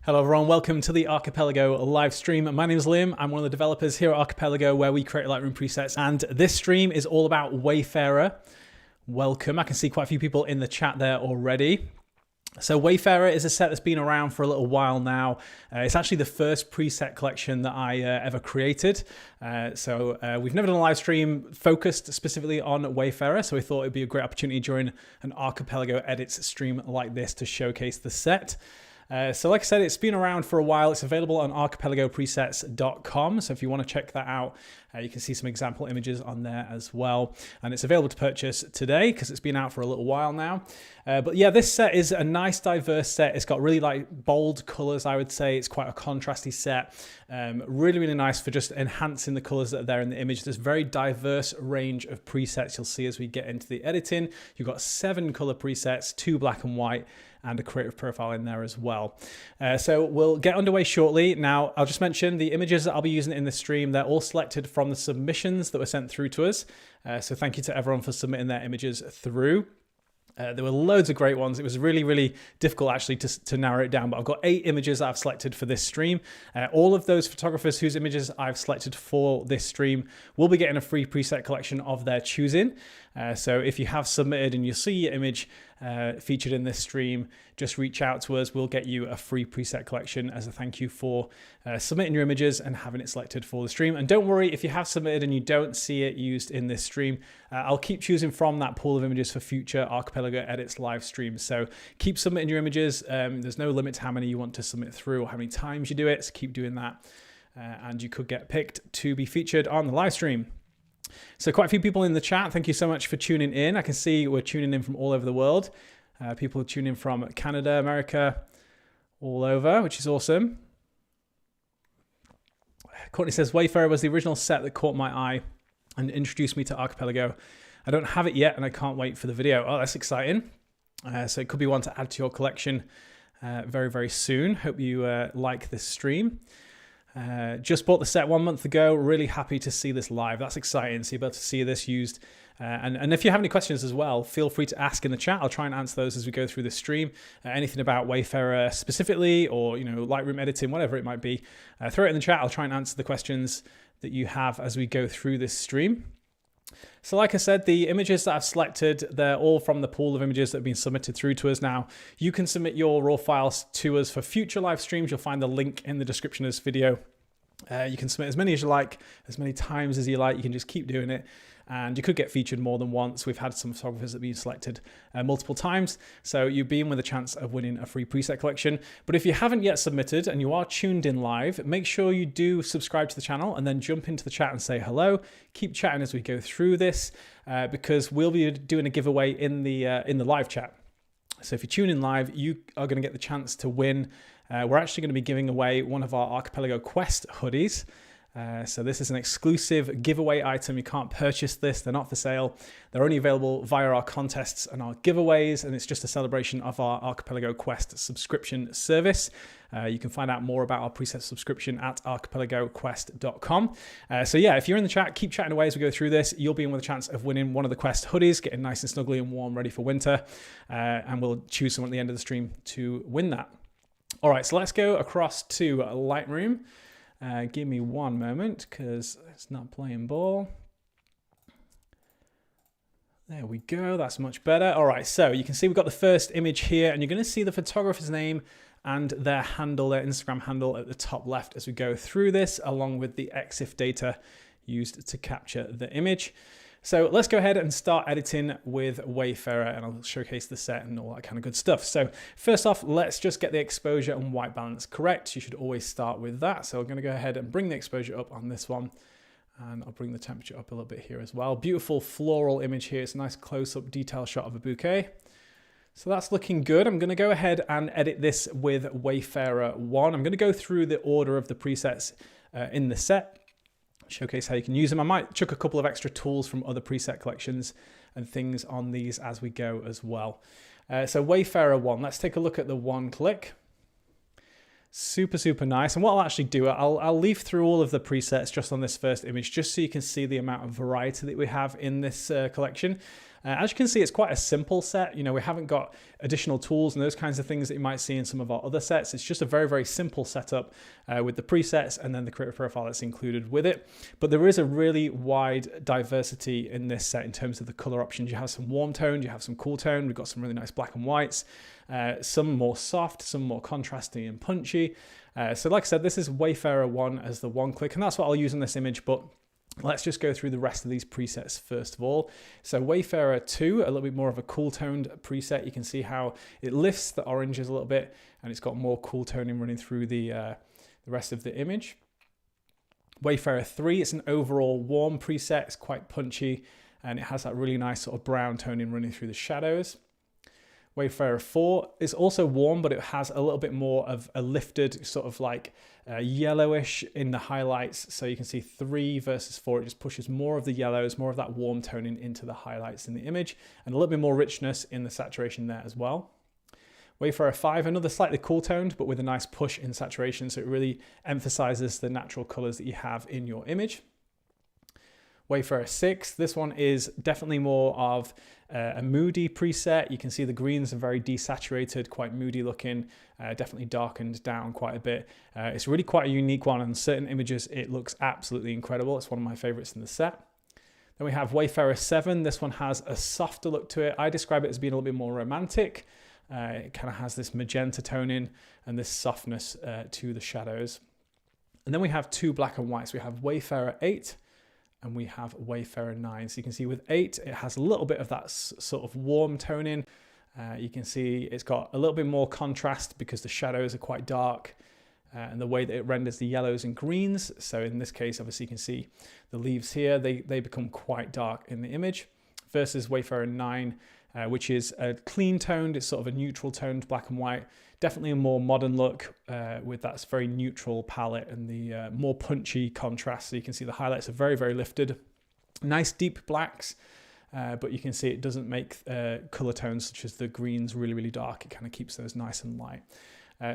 Hello everyone, welcome to the Archipelago live stream. My name is Liam, I'm one of the developers here at Archipelago where we create Lightroom presets, and this stream is all about Wayfarer. Welcome, I can see quite a few people in the chat there already. So Wayfarer is a set that's been around for a little while now. It's actually the first preset collection that I ever created. We've never done a live stream focused specifically on Wayfarer, so we thought it'd be a great opportunity during an Archipelago edits stream like this to showcase the set. So like I said, it's been around for a while. It's available on archipelagopresets.com. So if you want to check that out, you can see some example images on there as well. And it's available to purchase today because it's been out for a little while now. But yeah, this set is a nice diverse set. It's got really like bold colors, I would say. It's quite a contrasty set. Really, really nice for just enhancing the colors that are there in the image. There's a very diverse range of presets you'll see as we get into the editing. You've got 7 color presets, 2 black and white, and a creative profile in there as well. So we'll get underway shortly. Now, I'll just mention the images that I'll be using in this stream, they're all selected from the submissions that were sent through to us. So thank you to everyone for submitting their images through. There were loads of great ones. It was really, really difficult actually to narrow it down, but I've got 8 images that I've selected for this stream. All of those photographers whose images I've selected for this stream will be getting a free preset collection of their choosing. So if you have submitted and you see your image featured in this stream, just reach out to us. We'll get you a free preset collection as a thank you for submitting your images and having it selected for the stream. And don't worry, if you have submitted and you don't see it used in this stream, I'll keep choosing from that pool of images for future Archipelago Edits live streams. So keep submitting your images. There's no limit to how many you want to submit through or how many times you do it. So keep doing that. And you could get picked to be featured on the live stream. So quite a few people in the chat. Thank you so much for tuning in. I can see we're tuning in from all over the world. People tune in from Canada, America, all over, which is awesome. Courtney says, Wayfarer was the original set that caught my eye and introduced me to Archipelago. I don't have it yet and I can't wait for the video. Oh, that's exciting. So it could be one to add to your collection very, very soon. Hope you like this stream. Just bought the set 1 month ago. Really happy to see this live. That's exciting. So you'll be able to see this used. And if you have any questions as well, feel free to ask in the chat. I'll try and answer those as we go through the stream. Anything about Wayfarer specifically, or Lightroom editing, whatever it might be, throw it in the chat. I'll try and answer the questions that you have as we go through this stream. So like I said, the images that I've selected, they're all from the pool of images that have been submitted through to us now. You can submit your raw files to us for future live streams. You'll find the link in the description of this video. You can submit as many as you like, as many times as you like. You can just keep doing it. And you could get featured more than once. We've had some photographers that have been selected multiple times. So you've been with a chance of winning a free preset collection. But if you haven't yet submitted and you are tuned in live, make sure you do subscribe to the channel and then jump into the chat and say hello. Keep chatting as we go through this because we'll be doing a giveaway in the live chat. So if you tune in live, you are going to get the chance to win. We're actually going to be giving away one of our Archipelago Quest hoodies. So this is an exclusive giveaway item. You can't purchase this. They're not for sale. They're only available via our contests and our giveaways, and it's just a celebration of our Archipelago Quest subscription service. You can find out more about our preset subscription at archipelagoquest.com. So yeah, if you're in the chat, keep chatting away as we go through this. You'll be in with a chance of winning one of the Quest hoodies, getting nice and snuggly and warm, ready for winter. And we'll choose someone at the end of the stream to win that. All right, so let's go across to Lightroom. Give me one moment because it's not playing ball. There we go. That's much better. All right. So you can see we've got the first image here and you're going to see the photographer's name and their handle, their Instagram handle at the top left as we go through this, along with the EXIF data used to capture the image. So let's go ahead and start editing with Wayfarer and I'll showcase the set and all that kind of good stuff. So first off, let's just get the exposure and white balance correct. You should always start with that. So I'm going to go ahead and bring the exposure up on this one and I'll bring the temperature up a little bit here as well. Beautiful floral image here. It's a nice close-up detail shot of a bouquet. So that's looking good. I'm going to go ahead and edit this with Wayfarer 1. I'm going to go through the order of the presets in the set. Showcase how you can use them. I might chuck a couple of extra tools from other preset collections and things on these as we go as well. So Wayfarer 1, let's take a look at the one click. Super, super nice. And what I'll actually do, I'll leaf through all of the presets just on this first image, just so you can see the amount of variety that we have in this collection. As you can see, it's quite a simple set. You know, we haven't got additional tools and those kinds of things that you might see in some of our other sets. It's just a very, very simple setup with the presets and then the creative profile that's included with it. But there is a really wide diversity in this set in terms of the color options. You have some warm toned, you have some cool toned. We've got some really nice black and whites, some more soft, some more contrasty and punchy. So like I said, this is Wayfarer 1 as the one click, and that's what I'll use on this image, but let's just go through the rest of these presets first of all. So Wayfarer 2, a little bit more of a cool toned preset. You can see how it lifts the oranges a little bit, and it's got more cool toning running through the rest of the image. Wayfarer 3, it's an overall warm preset. It's quite punchy, and it has that really nice sort of brown toning running through the shadows. Wayfarer 4 is also warm, but it has a little bit more of a lifted sort of like yellowish in the highlights. So you can see 3 versus 4, it just pushes more of the yellows, more of that warm toning into the highlights in the image, and a little bit more richness in the saturation there as well. Wayfarer 5, another slightly cool toned, but with a nice push in saturation. So it really emphasizes the natural colors that you have in your image. Wayfarer 6, this one is definitely more of a moody preset. You can see the greens are very desaturated, quite moody looking, definitely darkened down quite a bit. It's really quite a unique one. On certain images, it looks absolutely incredible. It's one of my favorites in the set. Then we have Wayfarer 7. This one has a softer look to it. I describe it as being a little bit more romantic. It kind of has this magenta toning and this softness to the shadows. And then we have 2 black and whites. We have Wayfarer 8 and we have Wayfarer 9. So you can see with 8, it has a little bit of that sort of warm toning. You can see it's got a little bit more contrast because the shadows are quite dark and the way that it renders the yellows and greens. So in this case, obviously you can see the leaves here, they become quite dark in the image versus Wayfarer 9, which is a clean toned, it's sort of a neutral toned black and white. Definitely a more modern look with that very neutral palette and the more punchy contrast. So you can see the highlights are very, very lifted. Nice deep blacks, but you can see it doesn't make color tones such as the greens really, really dark. It kind of keeps those nice and light.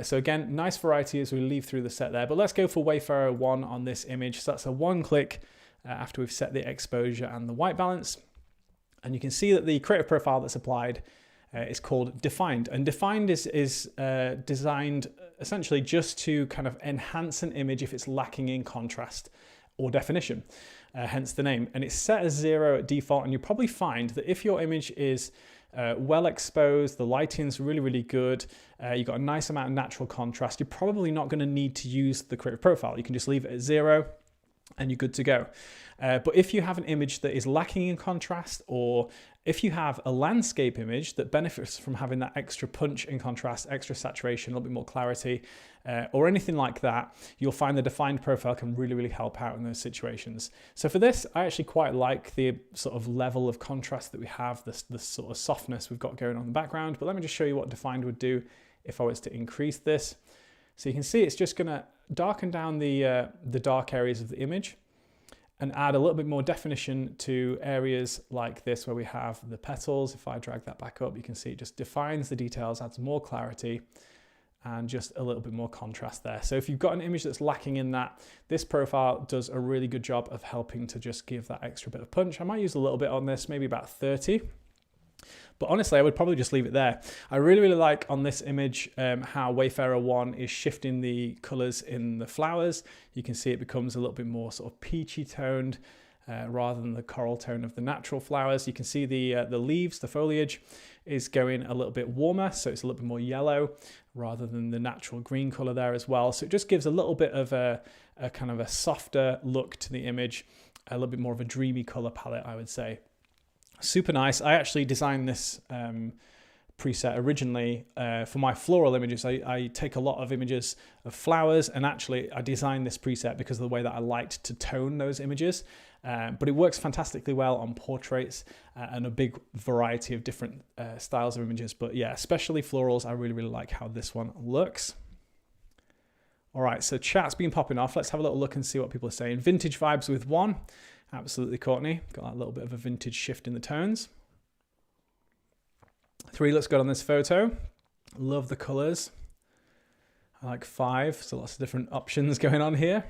So again, nice variety as we leave through the set there. But let's go for Wayfarer 1 on this image. So that's a one click after we've set the exposure and the white balance. And you can see that the creative profile that's applied is called Defined. And Defined is designed essentially just to kind of enhance an image if it's lacking in contrast or definition, hence the name. And it's set as 0 at default. And you'll probably find that if your image is well exposed, the lighting's really, really good, you've got a nice amount of natural contrast, you're probably not going to need to use the creative profile. You can just leave it at 0 and you're good to go. But if you have an image that is lacking in contrast, or if you have a landscape image that benefits from having that extra punch in contrast, extra saturation, a little bit more clarity, or anything like that, you'll find the Defined profile can really, really help out in those situations. So for this, I actually quite like the sort of level of contrast that we have, this sort of softness we've got going on in the background. But let me just show you what Defined would do if I was to increase this. So you can see it's just going to darken down the dark areas of the image and add a little bit more definition to areas like this where we have the petals. If I drag that back up, you can see it just defines the details, adds more clarity and just a little bit more contrast there. So if you've got an image that's lacking in that, this profile does a really good job of helping to just give that extra bit of punch. I might use a little bit on this, maybe about 30. But honestly, I would probably just leave it there. I really, really like on this image how Wayfarer 1 is shifting the colors in the flowers. You can see it becomes a little bit more sort of peachy toned rather than the coral tone of the natural flowers. You can see the leaves, the foliage is going a little bit warmer, so it's a little bit more yellow rather than the natural green color there as well. So it just gives a little bit of a kind of a softer look to the image, a little bit more of a dreamy color palette, I would say. Super nice. I actually designed this preset originally for my floral images. I take a lot of images of flowers, and actually I designed this preset because of the way that I liked to tone those images. But it works fantastically well on portraits and a big variety of different styles of images. But yeah, especially florals, I really, really like how this one looks. All right, so chat's been popping off. Let's have a little look and see what people are saying. Vintage vibes with 1. Absolutely, Courtney. Got that little bit of a vintage shift in the tones. 3 looks good on this photo. Love the colors. I like 5, so lots of different options going on here.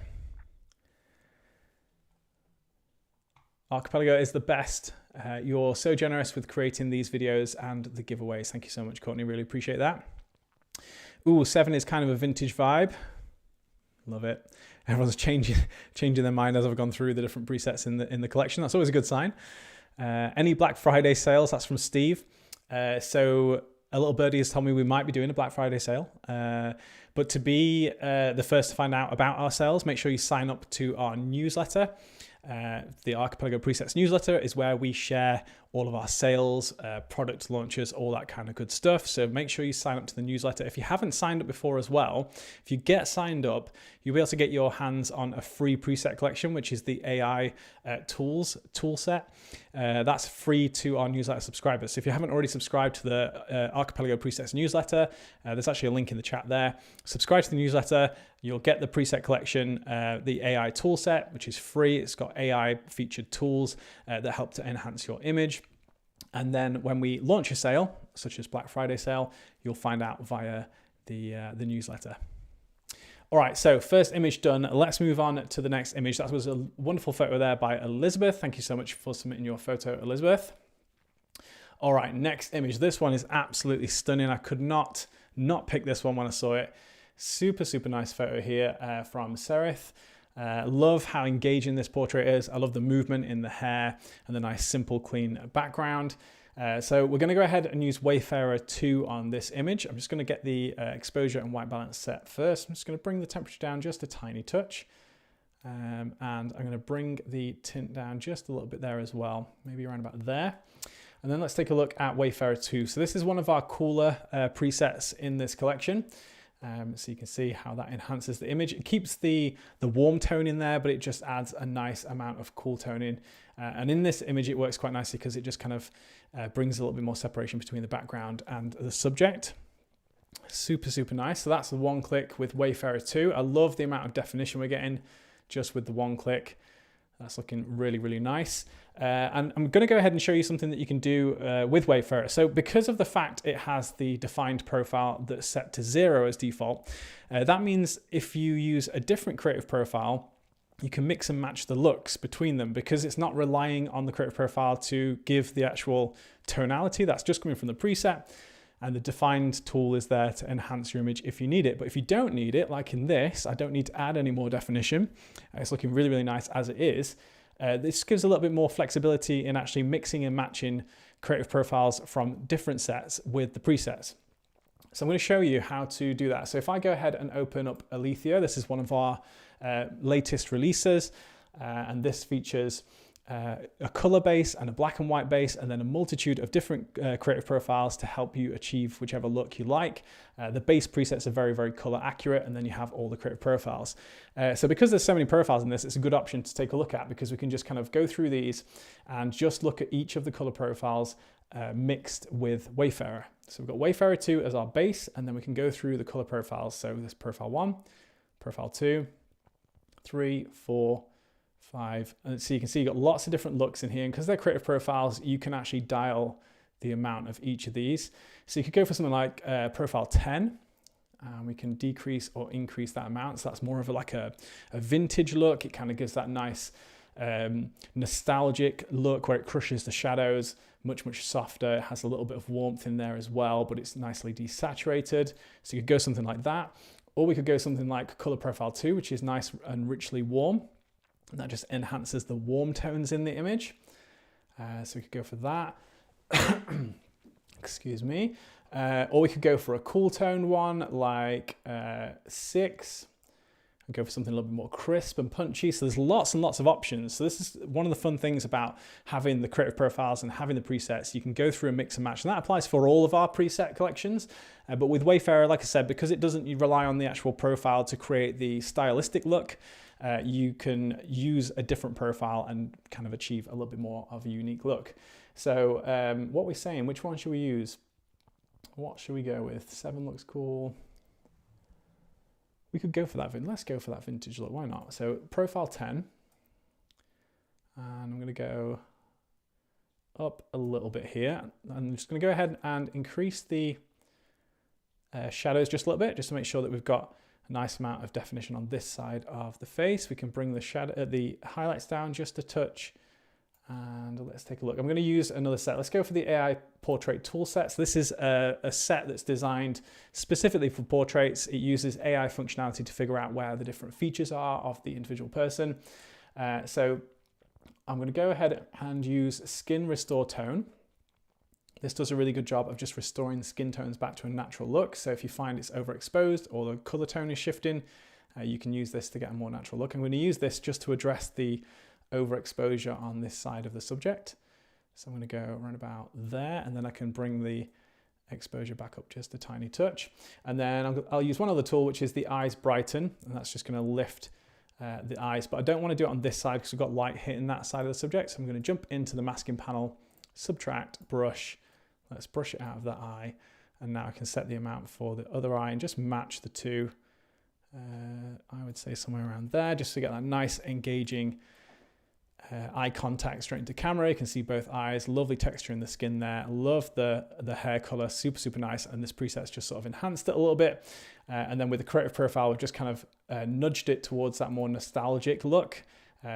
Archipelago is the best. You're so generous with creating these videos and the giveaways. Thank you so much, Courtney. Really appreciate that. Ooh, 7 is kind of a vintage vibe. Love it. Everyone's changing their mind as I've gone through the different presets in the collection. That's always a good sign. Any Black Friday sales? That's from Steve. So a little birdie has told me we might be doing a Black Friday sale. But to be the first to find out about our sales, make sure you sign up to our newsletter. The Archipelago Presets newsletter is where we share all of our sales, product launches, all that kind of good stuff. So make sure you sign up to the newsletter. If you haven't signed up before as well, if you get signed up, you'll be able to get your hands on a free preset collection, which is the AI tools toolset. That's free to our newsletter subscribers. So if you haven't already subscribed to the Archipelago Presets newsletter, there's actually a link in the chat there. Subscribe to the newsletter. You'll get the preset collection, the AI toolset, which is free. It's got AI featured tools that help to enhance your image. And then when we launch a sale, such as Black Friday sale, you'll find out via the newsletter. All right, so first image done. Let's move on to the next image. That was a wonderful photo there by Elizabeth. Thank you so much for submitting your photo, Elizabeth. All right, next image. This one is absolutely stunning. I could not pick this one when I saw it. Super, super nice photo here from Serith. Love how engaging this portrait is. I love the movement in the hair and the nice, simple, clean background. So we're going to go ahead and use Wayfarer 2 on this image. I'm just going to get the exposure and white balance set first. I'm just going to bring the temperature down just a tiny touch. And I'm going to bring the tint down just a little bit there as well, maybe around about there. And then let's take a look at Wayfarer 2. So this is one of our cooler presets in this collection. So you can see how that enhances the image. It keeps the warm tone in there, but it just adds a nice amount of cool tone in. And in this image, it works quite nicely because it just kind of brings a little bit more separation between the background and the subject. Super, super nice. So that's the one click with Wayfarer 2. I love the amount of definition we're getting just with the one click. That's looking really, really nice. And I'm going to go ahead and show you something that you can do with Wayfarer. So because of the fact it has the defined profile that's set to 0 as default, that means if you use a different creative profile, you can mix and match the looks between them because it's not relying on the creative profile to give the actual tonality. That's just coming from the preset. And the defined tool is there to enhance your image if you need it. But if you don't need it, like in this, I don't need to add any more definition. It's looking really, really nice as it is. This gives a little bit more flexibility in actually mixing and matching creative profiles from different sets with the presets. So I'm going to show you how to do that. So if I go ahead and open up Alethea, this is one of our latest releases, and this features a color base and a black and white base, and then a multitude of different creative profiles to help you achieve whichever look you like. The base presets are very, very color accurate, and then you have all the creative profiles. So because there's so many profiles in this, it's a good option to take a look at because we can just kind of go through these and just look at each of the color profiles mixed with Wayfarer. So we've got Wayfarer 2 as our base, and then we can go through the color profiles. So this profile 1, profile 2, 3, 4, 5, and so you can see you've got lots of different looks in here, and because they're creative profiles, you can actually dial the amount of each of these. So you could go for something like profile 10, and we can decrease or increase that amount. So that's more of like a vintage look. It kind of gives that nice nostalgic look where it crushes the shadows, much, much softer. It has a little bit of warmth in there as well, but it's nicely desaturated. So you could go something like that, or we could go something like color profile 2, which is nice and richly warm. And that just enhances the warm tones in the image. So we could go for that. Excuse me. Or we could go for a cool tone one like 6. And go for something a little bit more crisp and punchy. So there's lots and lots of options. So this is one of the fun things about having the creative profiles and having the presets. You can go through and mix and match. And that applies for all of our preset collections. But with Wayfarer, like I said, because it doesn't rely on the actual profile to create the stylistic look, you can use a different profile and kind of achieve a little bit more of a unique look. So what we're saying, which one should we use? What should we go with? 7 looks cool. We could go for that. Let's go for that vintage look. Why not? So profile 10. And I'm going to go up a little bit here. I'm just going to go ahead and increase the shadows just a little bit, just to make sure that we've got a nice amount of definition on this side of the face. We can bring the highlights down just a touch, And let's take a look. I'm going to use another set. Let's go for the AI portrait tool sets. This is a set that's designed specifically for portraits. It uses AI functionality to figure out where the different features are of the individual person. So I'm going to go ahead and use Skin Restore Tone. This does a really good job of just restoring the skin tones back to a natural look. So if you find it's overexposed or the color tone is shifting, you can use this to get a more natural look. I'm going to use this just to address the overexposure on this side of the subject. So I'm going to go around about there, and then I can bring the exposure back up just a tiny touch. And then I'll use one other tool, which is the Eyes Brighten, and that's just going to lift the eyes. But I don't want to do it on this side because we've got light hitting that side of the subject. So I'm going to jump into the masking panel, subtract, brush. Let's brush it out of that eye. And now I can set the amount for the other eye and just match the two. I would say somewhere around there, just to get that nice engaging eye contact straight into camera. You can see both eyes, lovely texture in the skin there. Love the hair color, super nice. And this preset's just sort of enhanced it a little bit. And then with the creative profile, we've just kind of nudged it towards that more nostalgic look.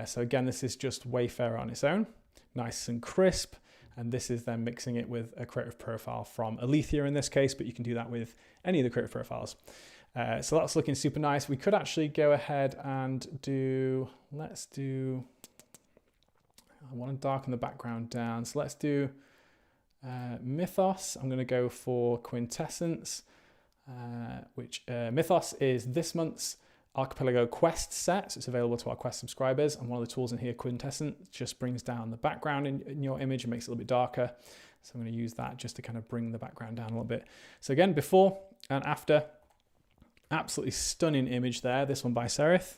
So again, this is just Wayfarer on its own, nice and crisp. And this is then mixing it with a creative profile from Alethea in this case, but you can do that with any of the creative profiles. So that's looking super nice. We could actually go ahead and do, I want to darken the background down. So let's do Mythos. I'm going to go for Quintessence, which Mythos is this month's Archipelago Quest set. So it's available to our Quest subscribers. And one of the tools in here, Quintessence, just brings down the background in your image and makes it a little bit darker. So I'm going to use that just to kind of bring the background down a little bit. So again, before and after, absolutely stunning image there. This one by Sereth,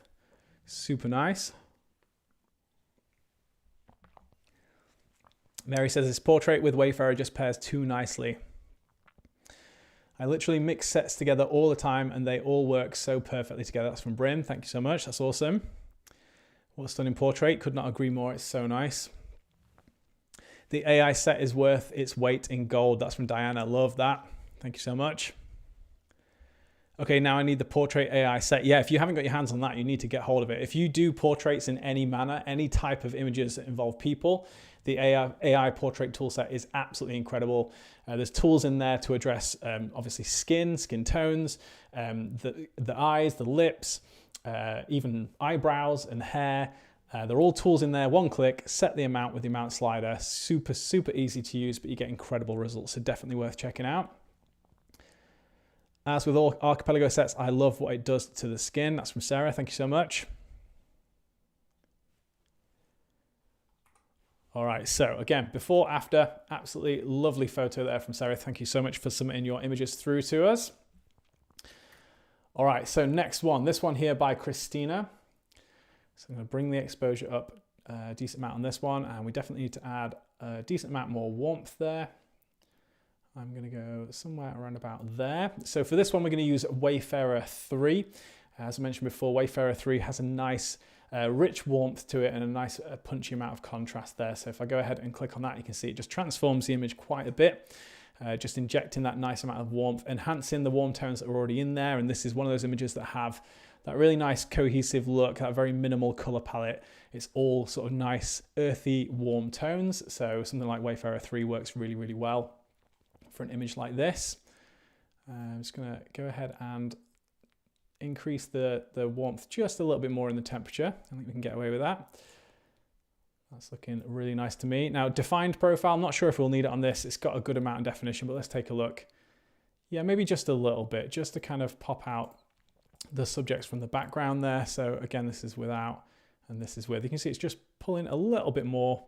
super nice. Mary says this portrait with Wayfarer just pairs too nicely. I literally mix sets together all the time and they all work so perfectly together. That's from Brim. Thank you so much. That's awesome. What a stunning portrait. Could not agree more. It's so nice. The AI set is worth its weight in gold. That's from Diana. Love that. Thank you so much. Okay, now I need the portrait AI set. Yeah, if you haven't got your hands on that, you need to get hold of it. If you do portraits in any manner, any type of images that involve people, the AI portrait toolset is absolutely incredible. There's tools in there to address obviously skin tones, the eyes, the lips, even eyebrows and hair. They're all tools in there. One click, set the amount with the amount slider. Super easy to use, but you get incredible results. So definitely worth checking out. As with all Archipelago sets, I love what it does to the skin. That's from Sarah. Thank you so much. All right, so again, before, after, absolutely lovely photo there from Sarah. Thank you so much for submitting your images through to us. All right, so next one, this one here by Christina. So I'm going to bring the exposure up a decent amount on this one, and we definitely need to add a decent amount more warmth there. I'm going to go somewhere around about there. So for this one, we're going to use Wayfarer 3. As I mentioned before, Wayfarer 3 has a nice rich warmth to it and a nice punchy amount of contrast there. So if I go ahead and click on that, you can see it just transforms the image quite a bit, just injecting that nice amount of warmth, enhancing the warm tones that are already in there. And this is one of those images that have that really nice cohesive look, that very minimal color palette. It's all sort of nice, earthy, warm tones. So something like Wayfarer 3 works really well for an image like this. I'm just going to go ahead and increase the warmth just a little bit more in the temperature. I think we can get away with that. That's looking really nice to me. Now, defined profile, I'm not sure if we'll need it on this. It's got a good amount of definition, but let's take a look. Yeah, maybe just a little bit, just to kind of pop out the subjects from the background there. So again, this is without and this is with. You can see it's just pulling a little bit more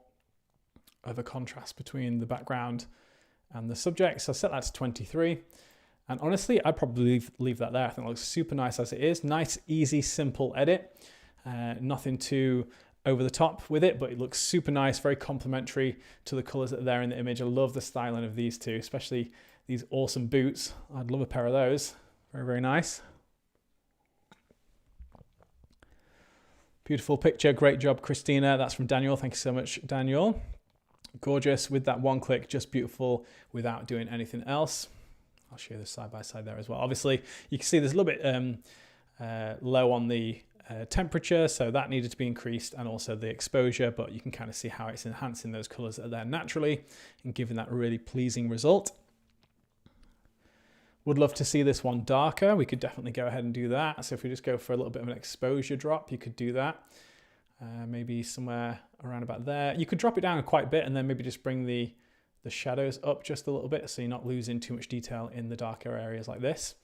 of a contrast between the background and the subject. So set that to 23. And honestly, I'd probably leave that there. I think it looks super nice as it is. Nice, easy, simple edit. Nothing too over the top with it, but it looks super nice, very complementary to the colors that are there in the image. I love the styling of these two, especially these awesome boots. I'd love a pair of those. Very nice. Beautiful picture. Great job, Christina. That's from Daniel. Thank you so much, Daniel. Gorgeous with that one click, just beautiful without doing anything else. I'll show you this side by side there as well. Obviously, you can see there's a little bit low on the temperature, so that needed to be increased, and also the exposure, but you can kind of see how it's enhancing those colors that are there naturally and giving that really pleasing result. Would love to see this one darker. We could definitely go ahead and do that. So if we just go for a little bit of an exposure drop, you could do that. Maybe somewhere around about there. You could drop it down quite a bit and then maybe just bring the shadows up just a little bit so you're not losing too much detail in the darker areas like this.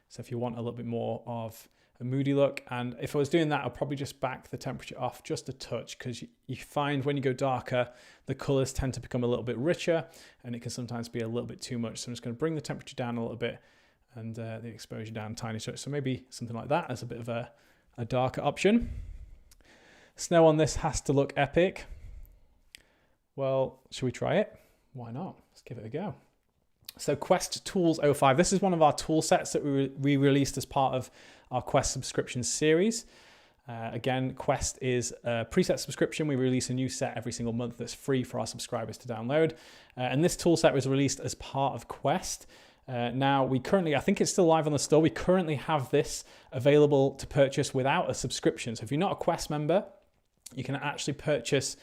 So if you want a little bit more of a moody look, and if I was doing that, I'll probably just back the temperature off just a touch, because you find when you go darker, the colors tend to become a little bit richer and it can sometimes be a little bit too much. So I'm just going to bring the temperature down a little bit and the exposure down a tiny touch. So maybe something like that as a bit of a darker option. Snow on this has to look epic. Well, should we try it? Why not? Let's give it a go. So Quest Tools 05, this is one of our tool sets that we released as part of our Quest subscription series. Again, Quest is a preset subscription. We release a new set every single month that's free for our subscribers to download. And this tool set was released as part of Quest. Now we currently, I think it's still live on the store. We currently have this available to purchase without a subscription. So if you're not a Quest member, you can actually purchase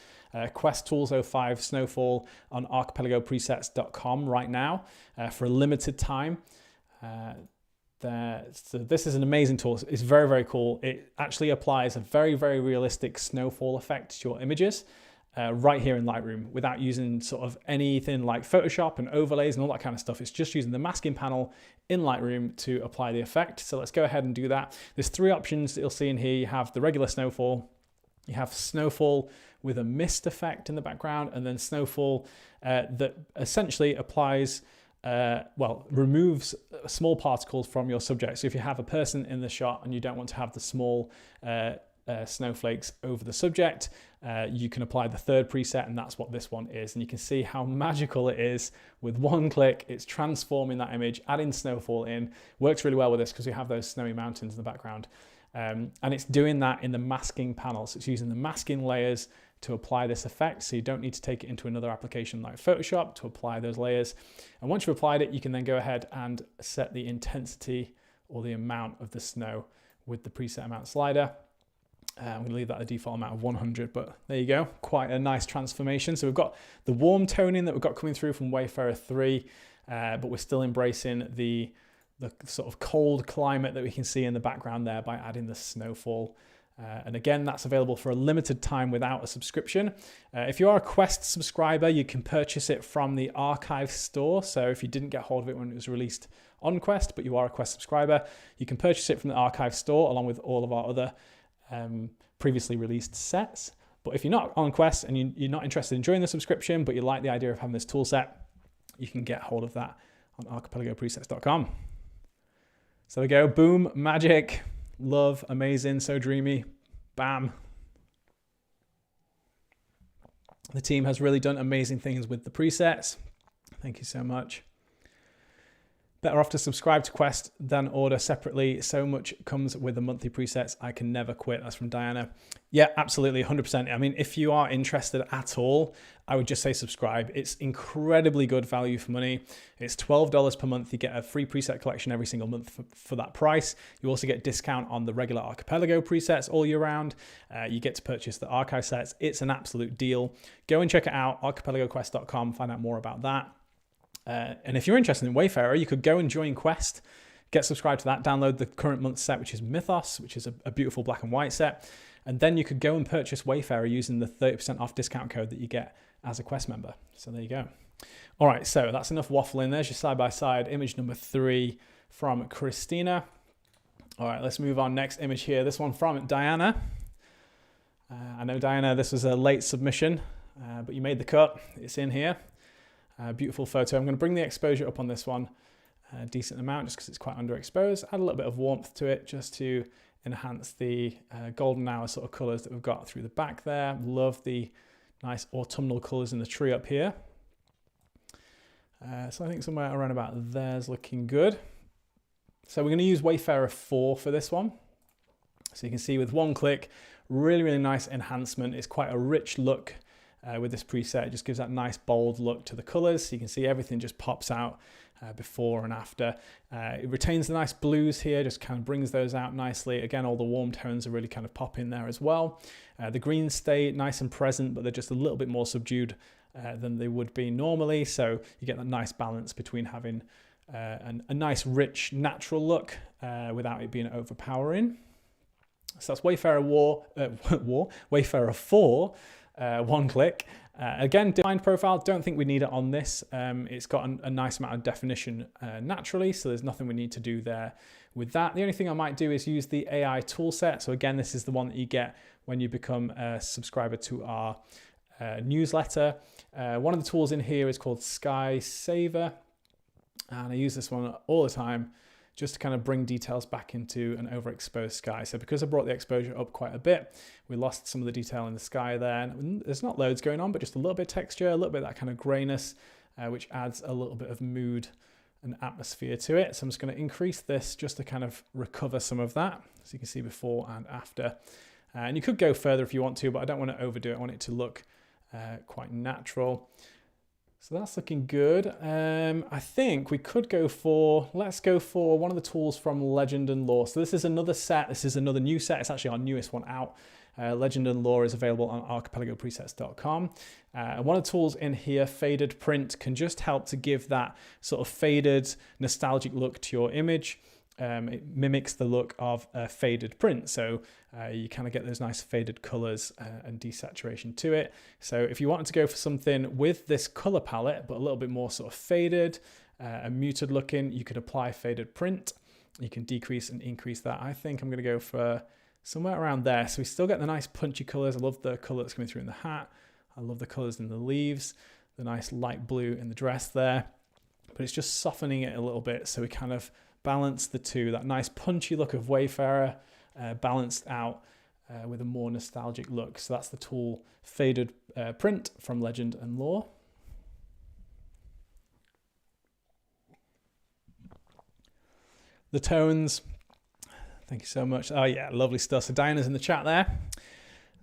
Quest Tools 05 Snowfall on archipelagopresets.com right now for a limited time. So this is an amazing tool. It's very, very cool. It actually applies a very, very realistic snowfall effect to your images right here in Lightroom without using sort of anything like Photoshop and overlays and all that kind of stuff. It's just using the masking panel in Lightroom to apply the effect. So let's go ahead and do that. There's three options that you'll see in here. You have the regular snowfall, you have snowfall with a mist effect in the background, and then snowfall that essentially applies, removes small particles from your subject. So if you have a person in the shot and you don't want to have the small snowflakes over the subject, you can apply the third preset, and that's what this one is. And you can see how magical it is. With one click, it's transforming that image, adding snowfall in. Works really well with this because we have those snowy mountains in the background. And it's doing that in the masking panel. So it's using the masking layers to apply this effect. So you don't need to take it into another application like Photoshop to apply those layers. And once you've applied it, you can then go ahead and set the intensity or the amount of the snow with the preset amount slider. I'm going to leave that the default amount of 100, but there you go. Quite a nice transformation. So we've got the warm toning that we've got coming through from Wayfarer 3, but we're still embracing the sort of cold climate that we can see in the background there by adding the snowfall. And again, that's available for a limited time without a subscription. If you are a Quest subscriber, you can purchase it from the archive store. So if you didn't get hold of it when it was released on Quest, but you are a Quest subscriber, you can purchase it from the archive store along with all of our other previously released sets. But if you're not on Quest and you're not interested in joining the subscription, but you like the idea of having this tool set, you can get hold of that on archipelagopresets.com. So there we go, boom, magic, love, amazing, so dreamy, bam. The team has really done amazing things with the presets. Thank you so much. Better off to subscribe to Quest than order separately. So much comes with the monthly presets. I can never quit. That's from Diana. Yeah, absolutely, 100%. I mean, if you are interested at all, I would just say subscribe. It's incredibly good value for money. It's $12 per month. You get a free preset collection every single month for that price. You also get discount on the regular Archipelago presets all year round. You get to purchase the archive sets. It's an absolute deal. Go and check it out, archipelagoquest.com, find out more about that. And if you're interested in Wayfarer, you could go and join Quest, get subscribed to that, download the current month set, which is Mythos, which is a beautiful black and white set. And then you could go and purchase Wayfarer using the 30% off discount code that you get as a Quest member. So there you go. All right, so that's enough waffling. There's your side-by-side image number 3 from Christina. All right, let's move on. Next image here, this one from Diana. I know, Diana, this was a late submission, but you made the cut. It's in here. Beautiful photo. I'm going to bring the exposure up on this one a decent amount just because it's quite underexposed. Add a little bit of warmth to it just to enhance the golden hour sort of colours that we've got through the back there. Love the nice autumnal colours in the tree up here. So I think somewhere around about there's looking good. So we're going to use Wayfarer 4 for this one. So you can see with one click, really, really nice enhancement. It's quite a rich look with this preset. It just gives that nice bold look to the colors. So you can see everything just pops out before and after. It retains the nice blues here, just kind of brings those out nicely. Again, all the warm tones are really kind of pop in there as well. The greens stay nice and present, but they're just a little bit more subdued than they would be normally. So you get that nice balance between having a nice, rich, natural look without it being overpowering. So that's Wayfarer Wayfarer 4, one click. Again, defined profile, don't think we need it on this. It's got a nice amount of definition naturally, so there's nothing we need to do there with that. The only thing I might do is use the AI toolset. So again, this is the one that you get when you become a subscriber to our newsletter. One of the tools in here is called Sky Saver, and I use this one all the time just to kind of bring details back into an overexposed sky. So because I brought the exposure up quite a bit, we lost some of the detail in the sky there. And there's not loads going on, but just a little bit of texture, a little bit of that kind of grayness, which adds a little bit of mood and atmosphere to it. So I'm just going to increase this just to kind of recover some of that. So you can see before and after. And you could go further if you want to, but I don't want to overdo it. I want it to look quite natural. So that's looking good. I think we could go for, let's go for one of the tools from Legend and Lore. So this is another set. This is another new set. It's actually our newest one out. Legend and Lore is available on archipelagopresets.com. One of the tools in here, Faded Print, can just help to give that sort of faded, nostalgic look to your image. It mimics the look of a faded print, so you kind of get those nice faded colors and desaturation to it. So if you wanted to go for something with this color palette but a little bit more sort of faded and muted looking, you could apply faded print. You can decrease and increase that. I think I'm going to go for somewhere around there. So we still get the nice punchy colors. I love the color that's coming through in the hat. I love the colors in the leaves, the nice light blue in the dress there, but it's just softening it a little bit, so we kind of balance the two. That nice punchy look of Wayfarer balanced out with a more nostalgic look. So that's the tool Faded Print from Legend and Lore. The tones, thank you so much. Oh yeah, lovely stuff. So Diana's in the chat there.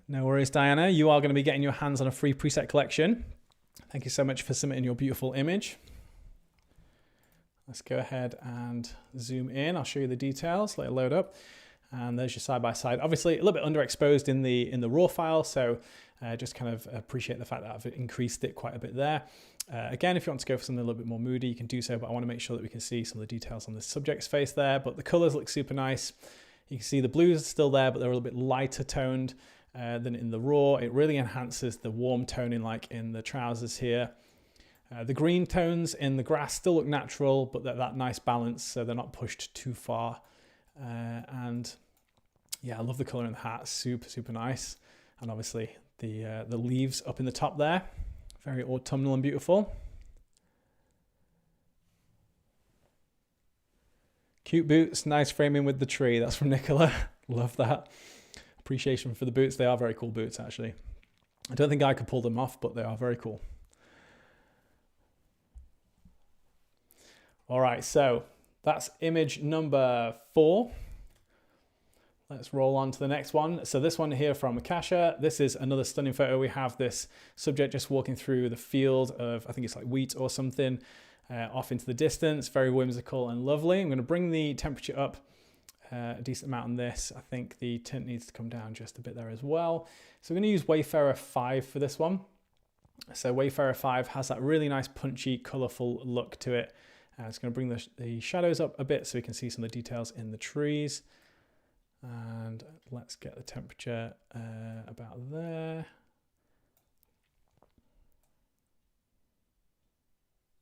No worries, Diana. You are going to be getting your hands on a free preset collection. Thank you so much for submitting your beautiful image. Let's go ahead and zoom in. I'll show you the details, let it load up. And there's your side by side. Obviously a little bit underexposed in the raw file, so just kind of appreciate the fact that I've increased it quite a bit there. Again, if you want to go for something a little bit more moody, you can do so, but I want to make sure that we can see some of the details on the subject's face there. But the colors look super nice. You can see the blues are still there, but they're a little bit lighter toned than in the raw. It really enhances the warm toning like in the trousers here. The green tones in the grass still look natural, but they're that nice balance, so they're not pushed too far. And yeah, I love the color in the hat, super, super nice. And obviously the leaves up in the top there, very autumnal and beautiful. Cute boots, nice framing with the tree. That's from Nicola. Love that. Appreciation for the boots. They are very cool boots, actually. I don't think I could pull them off, but they are very cool. All right, so that's image number 4. Let's roll on to the next one. So this one here from Akasha, this is another stunning photo. We have this subject just walking through the field of, I think it's like wheat or something, off into the distance, very whimsical and lovely. I'm going to bring the temperature up a decent amount on this. I think the tint needs to come down just a bit there as well. So we're going to use Wayfarer 5 for this one. So Wayfarer 5 has that really nice punchy, colorful look to it. It's going to bring the shadows up a bit so we can see some of the details in the trees. And let's get the temperature about there.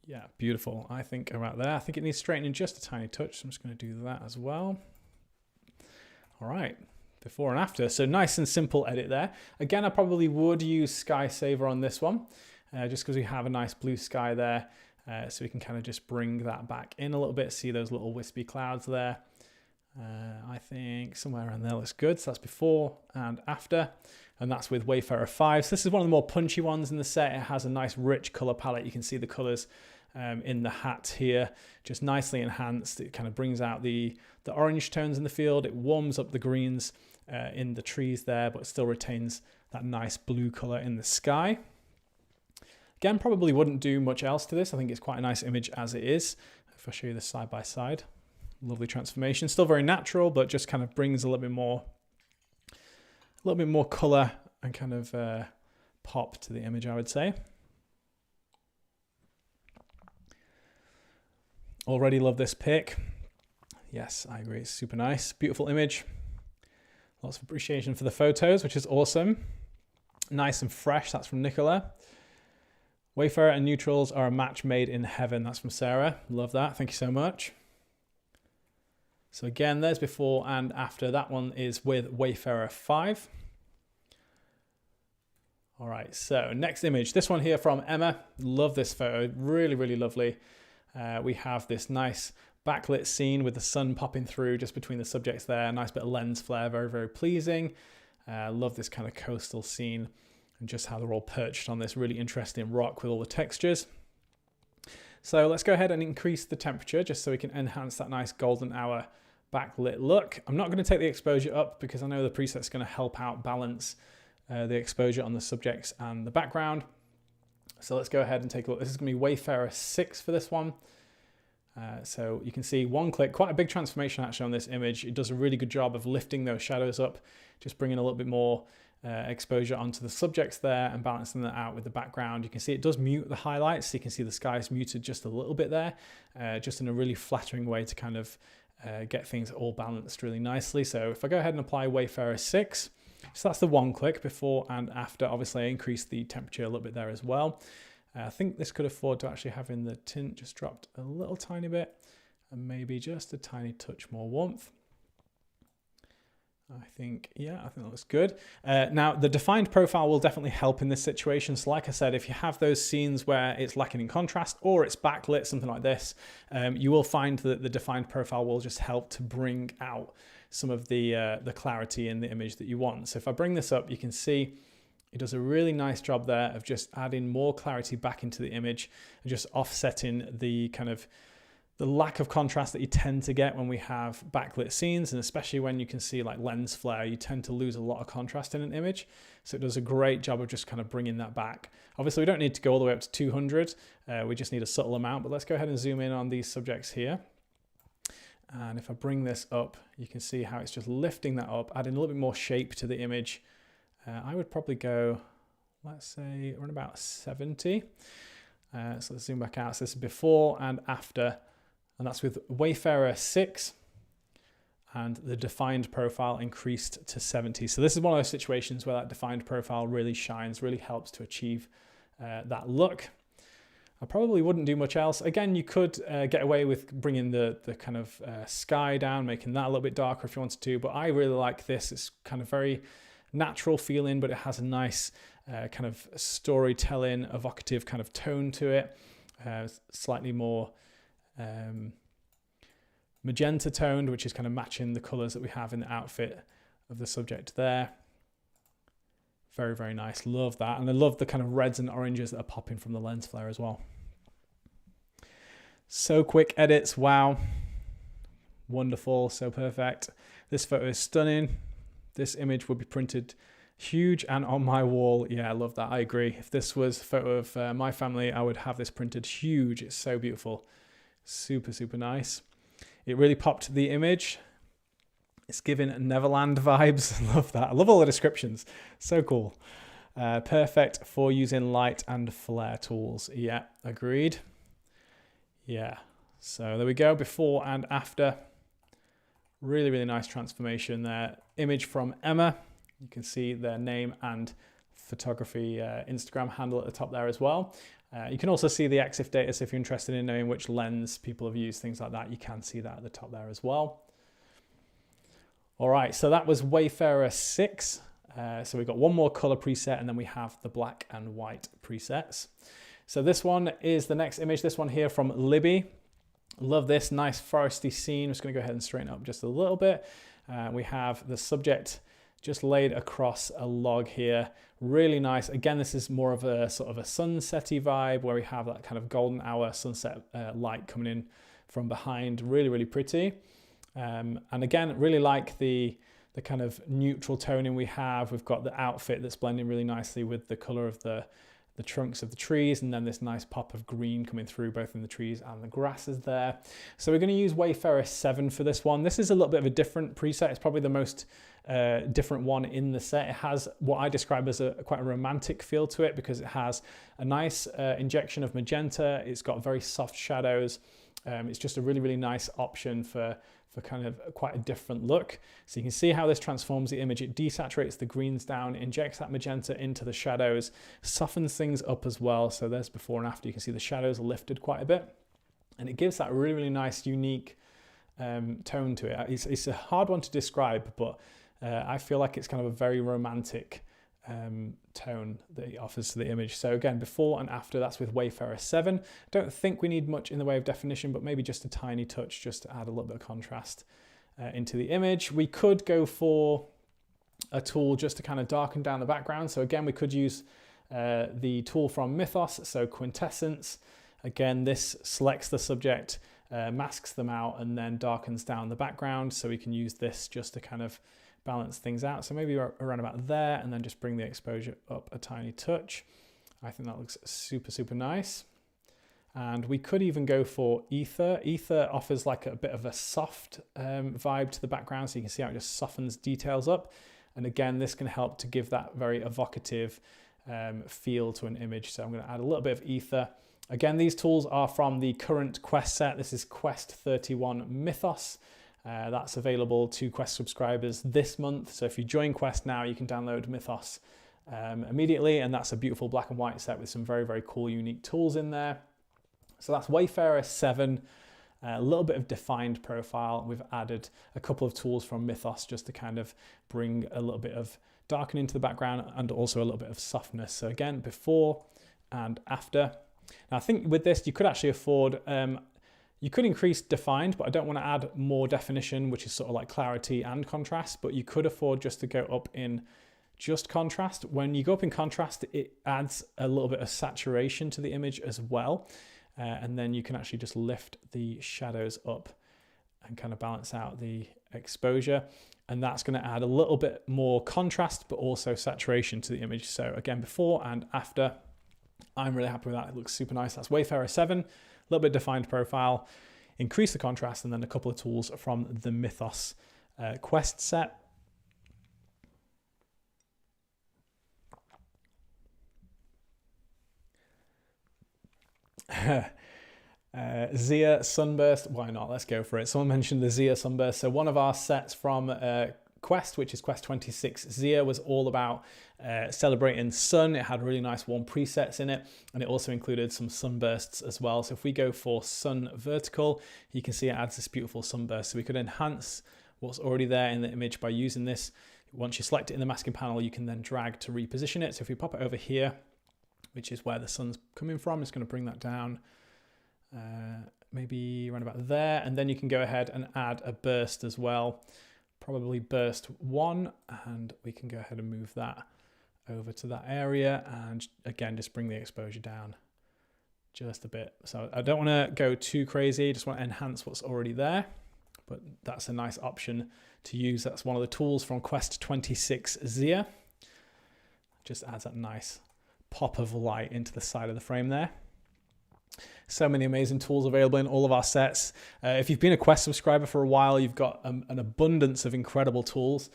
Yeah, beautiful. I think about there. I think it needs straightening just a tiny touch, so I'm just going to do that as well. All right, before and after. So nice and simple edit there. Again, I probably would use Sky Saver on this one, just because we have a nice blue sky there. So we can kind of just bring that back in a little bit, see those little wispy clouds there. I think somewhere around there looks good. So that's before and after, and that's with Wayfarer 5. So this is one of the more punchy ones in the set. It has a nice rich color palette. You can see the colors in the hat here, just nicely enhanced. It kind of brings out the orange tones in the field. It warms up the greens in the trees there, but still retains that nice blue color in the sky. Again, probably wouldn't do much else to this. I think it's quite a nice image as it is. If I show you this side by side, lovely transformation. Still very natural, but just kind of brings a little bit more color and kind of pop to the image, I would say. Already love this pic. Yes, I agree. It's super nice. Beautiful image. Lots of appreciation for the photos, which is awesome. Nice and fresh. That's from Nicola. Wayfarer and neutrals are a match made in heaven. That's from Sarah. Love that. Thank you so much. So again, there's before and after. That one is with Wayfarer 5. All right, so next image. This one here from Emma. Love this photo. Really, really lovely. We have this nice backlit scene with the sun popping through just between the subjects there. Nice bit of lens flare. Very, very pleasing. Love this kind of coastal scene and just how they're all perched on this really interesting rock with all the textures. So let's go ahead and increase the temperature just so we can enhance that nice golden hour backlit look. I'm not going to take the exposure up because I know the preset's going to help out balance the exposure on the subjects and the background. So let's go ahead and take a look. This is going to be Wayfarer 6 for this one. So you can see one click, quite a big transformation actually on this image. It does a really good job of lifting those shadows up, just bringing a little bit more exposure onto the subjects there and balancing that out with the background. You can see it does mute the highlights. So you can see the sky's muted just a little bit there, just in a really flattering way to kind of get things all balanced really nicely. So if I go ahead and apply Wayfarer 6, so that's the one click before and after. Obviously I increased the temperature a little bit there as well. I think this could afford to actually having the tint just dropped a little tiny bit and maybe just a tiny touch more warmth. I think that looks good. Now, the defined profile will definitely help in this situation. So like I said, if you have those scenes where it's lacking in contrast or it's backlit, something like this, you will find that the defined profile will just help to bring out some of the clarity in the image that you want. So if I bring this up, you can see it does a really nice job there of just adding more clarity back into the image and just offsetting the kind of the lack of contrast that you tend to get when we have backlit scenes, and especially when you can see like lens flare, you tend to lose a lot of contrast in an image. So it does a great job of just kind of bringing that back. Obviously, we don't need to go all the way up to 200. We just need a subtle amount, but let's go ahead and zoom in on these subjects here. And if I bring this up, you can see how it's just lifting that up, adding a little bit more shape to the image. I would probably go, let's say, around about 70. So let's zoom back out. So this is before and after. And that's with Wayfarer 6 and the defined profile increased to 70. So this is one of those situations where that defined profile really shines, really helps to achieve that look. I probably wouldn't do much else. Again, you could get away with bringing the kind of sky down, making that a little bit darker if you wanted to, but I really like this. It's kind of very natural feeling, but it has a nice kind of storytelling, evocative kind of tone to it, slightly more magenta toned, which is kind of matching the colors that we have in the outfit of the subject there. Very, very nice. Love that. And I love the kind of reds and oranges that are popping from the lens flare as well. So quick edits. Wow. Wonderful. So perfect. This photo is stunning. This image would be printed huge and on my wall. Yeah, I love that. I agree. If this was a photo of my family, I would have this printed huge. It's so beautiful. Super, super nice. It really popped the image. It's giving Neverland vibes. Love that. I love all the descriptions. So cool. Perfect for using light and flare tools. Yeah, agreed. Yeah. So there we go. Before and after. Really, really nice transformation there. Image from Emma. You can see their name and photography Instagram handle at the top there as well. You can also see the EXIF data, so if you're interested in knowing which lens people have used, things like that, you can see that at the top there as well. All right, so that was Wayfarer 6. So we've got one more color preset, and then we have the black and white presets. So this one is the next image, this one here from Libby. Love this nice foresty scene. I'm just going to go ahead and straighten up just a little bit. We have the subject just laid across a log here. Really nice. Again, this is more of a sort of a sunsetty vibe where we have that kind of golden hour sunset light coming in from behind. Really, really pretty. And again, really like the kind of neutral toning we have. We've got the outfit that's blending really nicely with the color of the the trunks of the trees, and then this nice pop of green coming through both in the trees and the grasses there. So we're going to use Wayfarer 7 for this one. This is a little bit of a different preset. It's probably the most different one in the set. It has what I describe as quite a romantic feel to it, because it has a nice injection of magenta. It's got very soft shadows. It's just a really, really nice option for kind of quite a different look. So you can see how this transforms the image. It desaturates the greens down, injects that magenta into the shadows, softens things up as well. So there's before and after. You can see the shadows are lifted quite a bit, and it gives that really, really nice, unique tone to it. It's a hard one to describe, but I feel like it's kind of a very romantic tone that it offers to the image. So again, before and after, that's with Wayfarer 7. Don't think we need much in the way of definition, but maybe just a tiny touch just to add a little bit of contrast into the image. We could go for a tool just to kind of darken down the background. So again, we could use the tool from Mythos, so Quintessence. Again, this selects the subject, masks them out, and then darkens down the background. So we can use this just to kind of balance things out. So maybe around about there, and then just bring the exposure up a tiny touch. I think that looks super, super nice. And we could even go for Ether. Ether offers like a bit of a soft vibe to the background. So you can see how it just softens details up. And again, this can help to give that very evocative feel to an image. So I'm going to add a little bit of Ether. Again, these tools are from the current Quest set. This is Quest 31 Mythos. That's available to Quest subscribers this month. So if you join Quest now, you can download Mythos immediately. And that's a beautiful black and white set with some very, very cool, unique tools in there. So that's Wayfarer 7, a little bit of defined profile. We've added a couple of tools from Mythos just to kind of bring a little bit of darkening into the background and also a little bit of softness. So again, before and after. Now I think with this, you could actually afford, you could increase defined, but I don't want to add more definition, which is sort of like clarity and contrast, but you could afford just to go up in just contrast. When you go up in contrast, it adds a little bit of saturation to the image as well. And then you can actually just lift the shadows up and kind of balance out the exposure. And that's going to add a little bit more contrast, but also saturation to the image. So again, before and after, I'm really happy with that. It looks super nice. That's Wayfarer 7. A little bit defined profile, increase the contrast, and then a couple of tools from the Mythos Quest set. Zia Sunburst, why not? Let's go for it. Someone mentioned the Zia Sunburst. So one of our sets from Quest, which is Quest 26 Zia, was all about celebrating sun. It had really nice warm presets in it, and it also included some sunbursts as well. So if we go for sun vertical, you can see it adds this beautiful sunburst. So we could enhance what's already there in the image by using this. Once you select it in the masking panel, you can then drag to reposition it. So if we pop it over here, which is where the sun's coming from, it's going to bring that down maybe around about there, and then you can go ahead and add a burst as well. Probably burst 1, and we can go ahead and move that over to that area, and again just bring the exposure down just a bit. So I don't want to go too crazy, just want to enhance what's already there, but that's a nice option to use. That's one of the tools from Quest 26 Zia. Just adds that nice pop of light into the side of the frame there. So many amazing tools available in all of our sets. If you've been a Quest subscriber for a while, you've got an abundance of incredible tools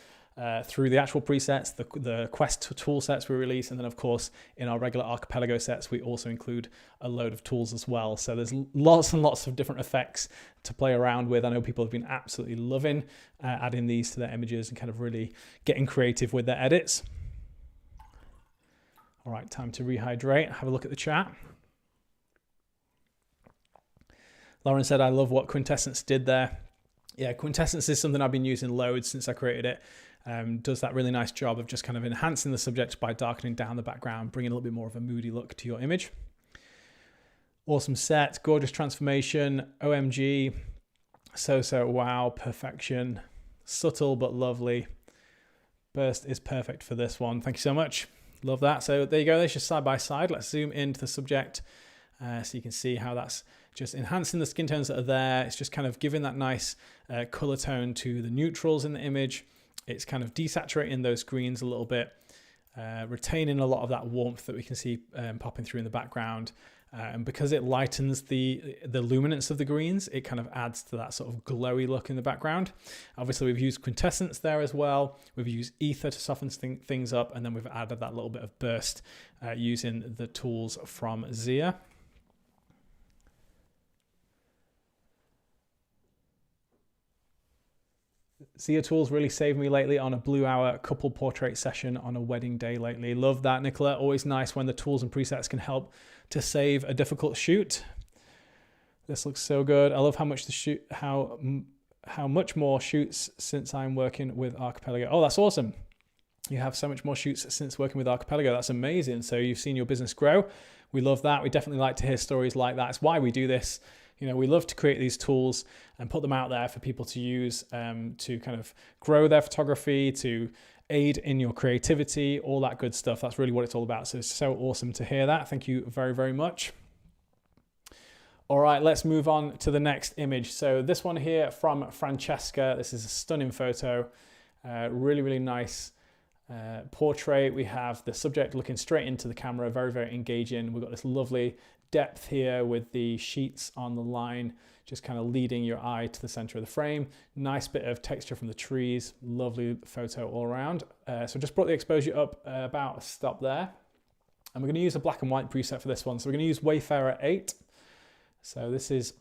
through the actual presets, the Quest tool sets we release, and then of course in our regular Archipelago sets we also include a load of tools as well. So there's lots and lots of different effects to play around with. I know people have been absolutely loving adding these to their images and kind of really getting creative with their edits. All right, time to rehydrate. Have a look at the chat. Lauren said, I love what Quintessence did there. Yeah, Quintessence is something I've been using loads since I created it. Does that really nice job of just kind of enhancing the subject by darkening down the background, bringing a little bit more of a moody look to your image. Awesome set, gorgeous transformation, OMG, so wow, perfection, subtle but lovely. Burst is perfect for this one. Thank you so much. Love that. So there you go, there's just side by side. Let's zoom into the subject so you can see how that's just enhancing the skin tones that are there. It's just kind of giving that nice color tone to the neutrals in the image. It's kind of desaturating those greens a little bit. retaining a lot of that warmth that we can see popping through in the background. And because it lightens the luminance of the greens, it kind of adds to that sort of glowy look in the background. Obviously, we've used quintessence there as well. We've used ether to soften things up, and then we've added that little bit of burst using the tools from Zia. Zia tools really saved me lately on a Blue Hour couple portrait session on a wedding day lately. Love that, Nicola. Always nice when the tools and presets can help to save a difficult shoot. This looks so good. I love how much how much more shoots since I'm working with Archipelago. Oh, that's awesome. You have so much more shoots since working with Archipelago. That's amazing. So you've seen your business grow. We love that. We definitely like to hear stories like that. It's why we do this. You know, we love to create these tools and put them out there for people to use to kind of grow their photography, to aid in your creativity, all that good stuff. That's really what it's all about. So it's so awesome to hear that. Thank you very, very much. All right, let's move on to the next image. So this one here from Francesca. This is a stunning photo. Really, really nice portrait. We have the subject looking straight into the camera, very, very engaging. We've got this lovely depth here with the sheets on the line, just kind of leading your eye to the center of the frame. Nice bit of texture from the trees. Lovely photo all around. So just brought the exposure up about a stop there. And we're going to use a black and white preset for this one. So we're going to use Wayfarer 8. So this is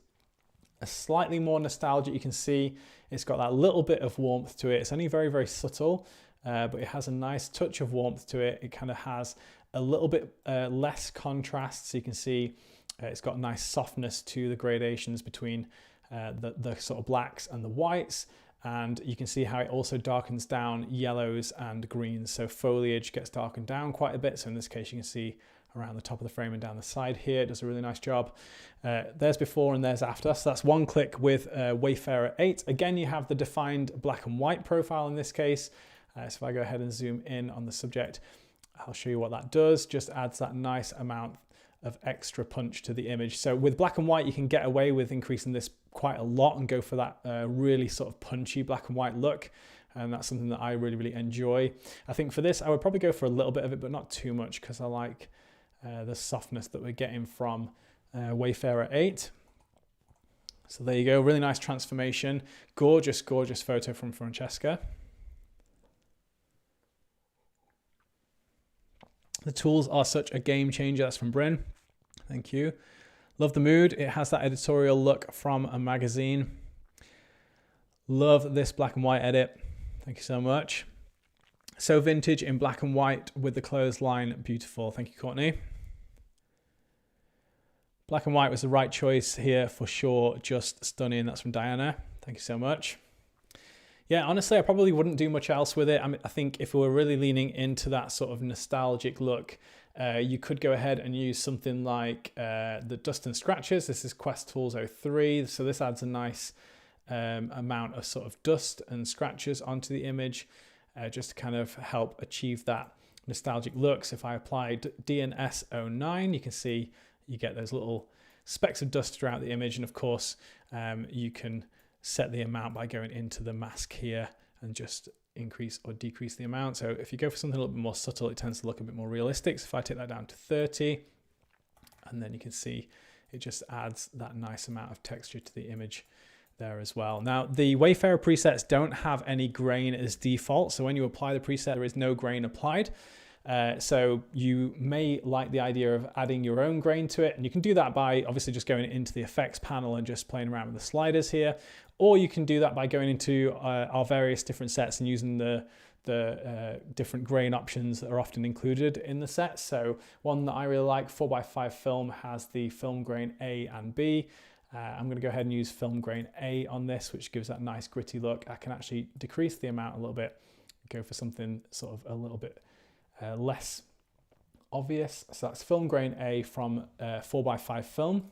a slightly more nostalgic. You can see it's got that little bit of warmth to it. It's only very, very subtle, but it has a nice touch of warmth to it. It kind of has a little bit less contrast. So you can see it's got a nice softness to the gradations between the sort of blacks and the whites. And you can see how it also darkens down yellows and greens. So foliage gets darkened down quite a bit. So in this case, you can see around the top of the frame and down the side here. It does a really nice job. There's before and there's after. So that's one click with Wayfarer 8. Again, you have the defined black and white profile in this case. So if I go ahead and zoom in on the subject, I'll show you what that does. Just adds that nice amount of extra punch to the image. So with black and white, you can get away with increasing this quite a lot and go for that really sort of punchy black and white look. And that's something that I really, really enjoy. I think for this, I would probably go for a little bit of it, but not too much, because I like the softness that we're getting from Wayfarer 8. So there you go, really nice transformation. Gorgeous, gorgeous photo from Francesca. The tools are such a game changer. That's from Bryn. Thank you. Love the mood. It has that editorial look from a magazine. Love this black and white edit. Thank you so much. So vintage in black and white with the clothesline. Beautiful. Thank you, Courtney. Black and white was the right choice here for sure. Just stunning. That's from Diana. Thank you so much. Yeah, honestly, I probably wouldn't do much else with it. I think if we were really leaning into that sort of nostalgic look, you could go ahead and use something like the Dust and Scratches. This is Quest Tools 03. So this adds a nice amount of sort of dust and scratches onto the image, just to kind of help achieve that nostalgic look. So if I applied DNS 09, you can see you get those little specks of dust throughout the image. And of course, you can set the amount by going into the mask here and just increase or decrease the amount. So if you go for something a little bit more subtle, it tends to look a bit more realistic. So if I take that down to 30, and then you can see it just adds that nice amount of texture to the image there as well. Now, the Wayfarer presets don't have any grain as default. So when you apply the preset, there is no grain applied. So you may like the idea of adding your own grain to it, and you can do that by obviously just going into the effects panel and just playing around with the sliders here, or you can do that by going into our various different sets and using the different grain options that are often included in the set. So one that I really like, 4x5 film, has the film grain A and B. I'm going to go ahead and use film grain A on this, which gives that nice gritty look. I can actually decrease the amount a little bit, go for something sort of a little bit less obvious. So that's film grain A from 4x5 film.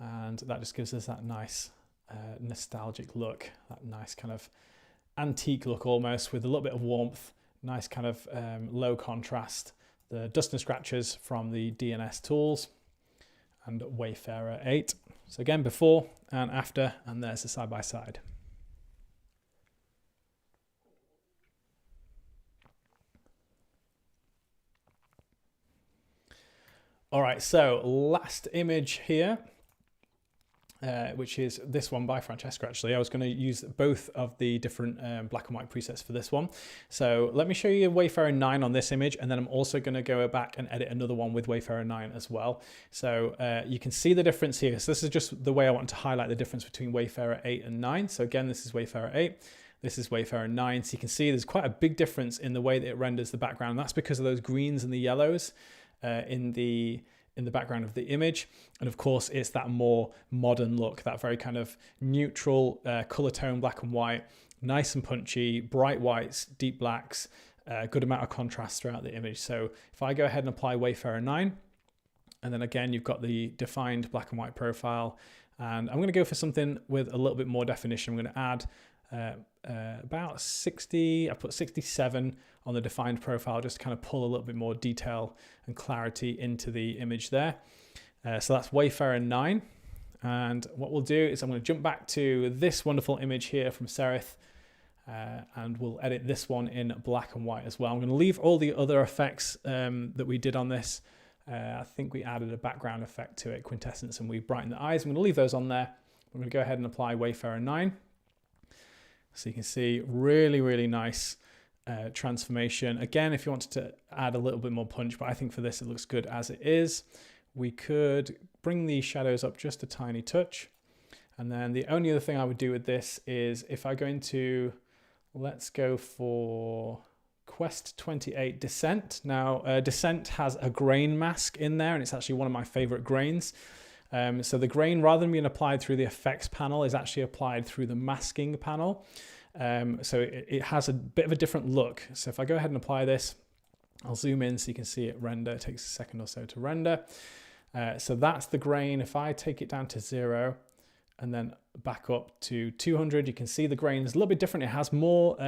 And that just gives us that nice nostalgic look, that nice kind of antique look almost, with a little bit of warmth, nice kind of low contrast. The Dust and Scratches from the DNS tools and Wayfarer 8. So again, before and after, and there's the side by side. All right, so last image here, which is this one by Francesca, actually. I was going to use both of the different black and white presets for this one. So let me show you Wayfarer 9 on this image, and then I'm also going to go back and edit another one with Wayfarer 9 as well. So you can see the difference here. So this is just the way I want to highlight the difference between Wayfarer 8 and 9. So again, this is Wayfarer 8. This is Wayfarer 9. So you can see there's quite a big difference in the way that it renders the background. That's because of those greens and the yellows in the background of the image. And of course, it's that more modern look, that very kind of neutral color tone, black and white, nice and punchy, bright whites, deep blacks, good amount of contrast throughout the image. So if I go ahead and apply Wayfarer 9, and then again, you've got the defined black and white profile, and I'm going to go for something with a little bit more definition. I'm going to add about 60, I put 67 on the defined profile, just to kind of pull a little bit more detail and clarity into the image there. So that's Wayfarer 9. And what we'll do is I'm going to jump back to this wonderful image here from Serif, and we'll edit this one in black and white as well. I'm going to leave all the other effects that we did on this. I think we added a background effect to it, quintessence, and we brightened the eyes. I'm going to leave those on there. I'm going to go ahead and apply Wayfarer 9. So you can see really, really nice transformation. Again, if you wanted to add a little bit more punch, but I think for this it looks good as it is. We could bring the shadows up just a tiny touch. And then the only other thing I would do with this is if I go into, let's go for Quest 28 Descent. Now, Descent has a grain mask in there, and it's actually one of my favorite grains. So the grain, rather than being applied through the effects panel, is actually applied through the masking panel. So it has a bit of a different look. So if I go ahead and apply this, I'll zoom in so you can see it render. It takes a second or so to render. So that's the grain. If I take it down to 0 and then back up to 200, you can see the grain is a little bit different. It has more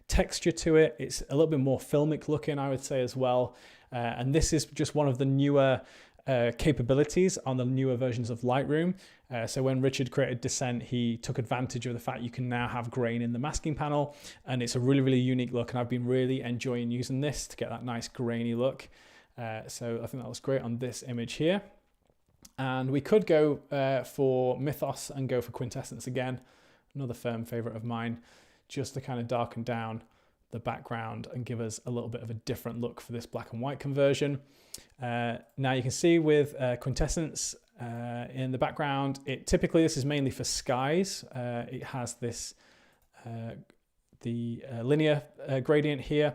texture to it. It's a little bit more filmic looking, I would say, as well. And this is just one of the newer capabilities on the newer versions of Lightroom. So when Richard created Descent, he took advantage of the fact you can now have grain in the masking panel, and it's a really, really unique look, and I've been really enjoying using this to get that nice grainy look. So I think that was great on this image here. And we could go for Mythos and go for Quintessence again, another firm favorite of mine, just to kind of darken down the background and give us a little bit of a different look for this black and white conversion. Now you can see with Quintessence in the background, typically this is mainly for skies. It has this the linear gradient here.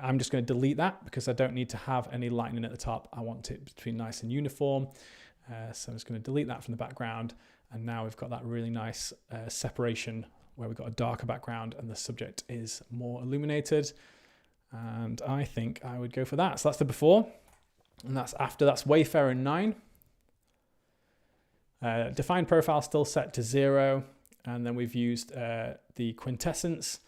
I'm just going to delete that because I don't need to have any lightning at the top. I want it to be nice and uniform. So I'm just going to delete that from the background, and now we've got that really nice separation where we've got a darker background and the subject is more illuminated. And I think I would go for that. So that's the before, and that's after. That's Wayfarer 9. Defined profile still set to 0, and then we've used the Quintessence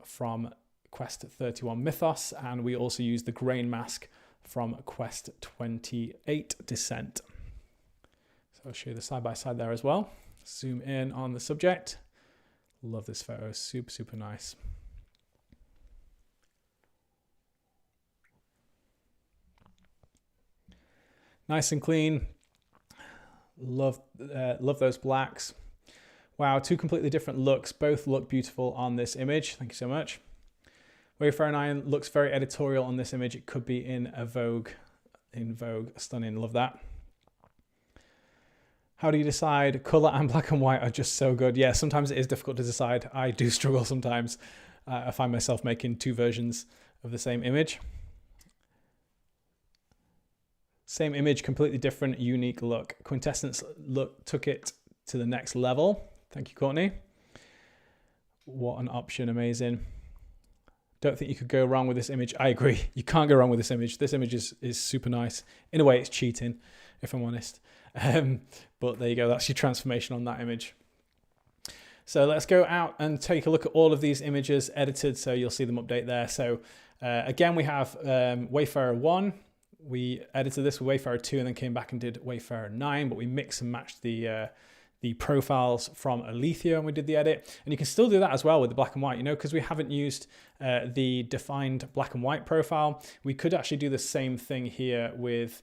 from Quest 31 Mythos, and we also used the grain mask from Quest 28 Descent. So I'll show you the side by side there as well. Zoom in on the subject. Love this photo, super, super nice. Nice and clean. Love those blacks. Wow, two completely different looks. Both look beautiful on this image. Thank you so much. Wayfarer 9 looks very editorial on this image. It could be in a Vogue. Stunning, love that. How do you decide? Color and black and white are just so good. Yeah, sometimes it is difficult to decide. I do struggle sometimes. I find myself making two versions of the same image. Same image, completely different, unique look. Quintessence took it to the next level. Thank you, Courtney. What an option, amazing. Don't think you could go wrong with this image. I agree. You can't go wrong with this image. This image is super nice. In a way, it's cheating, if I'm honest. But there you go. That's your transformation on that image. So let's go out and take a look at all of these images edited. So you'll see them update there. So again, we have Wayfarer 1. We edited this with Wayfarer 2 and then came back and did Wayfarer 9, but we mixed and matched the profiles from Alethea when we did the edit. And you can still do that as well with the black and white, because we haven't used the defined black and white profile. We could actually do the same thing here with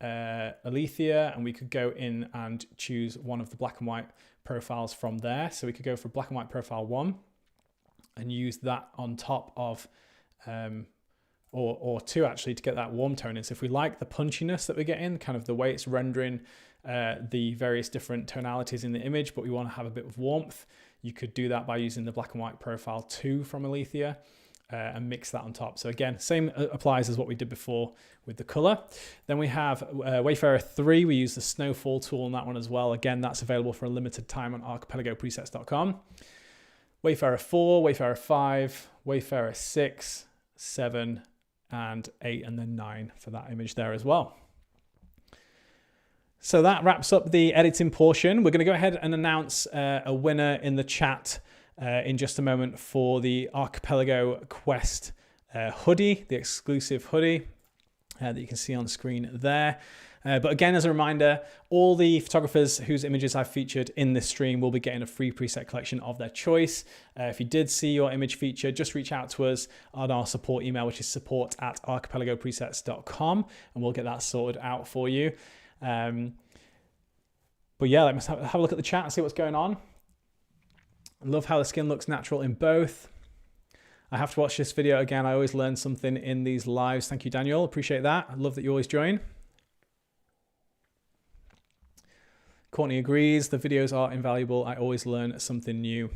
Alethea, and we could go in and choose one of the black and white profiles from there. So we could go for black and white profile 1 and use that on top of, or 2 actually, to get that warm tone in. So if we like the punchiness that we're getting, kind of the way it's rendering the various different tonalities in the image, but we want to have a bit of warmth, you could do that by using the black and white profile 2 from Alethea. And mix that on top. So again, same applies as what we did before with the color. Then we have Wayfarer 3. We use the snowfall tool on that one as well. Again, that's available for a limited time on archipelagopresets.com. Wayfarer 4, Wayfarer 5, Wayfarer 6, 7, and 8, and then 9 for that image there as well. So that wraps up the editing portion. We're going to go ahead and announce a winner in the chat in just a moment for the Archipelago Quest hoodie, the exclusive hoodie that you can see on screen there. But again, as a reminder, all the photographers whose images I've featured in this stream will be getting a free preset collection of their choice. If you did see your image featured, just reach out to us on our support email, which is support@archipelagopresets.com, and we'll get that sorted out for you. But yeah, let's have a look at the chat and see what's going on. I love how the skin looks natural in both. I have to watch this video again. I always learn something in these lives. Thank you, Daniel. Appreciate that. I love that you always join. Courtney agrees. The videos are invaluable. I always learn something new.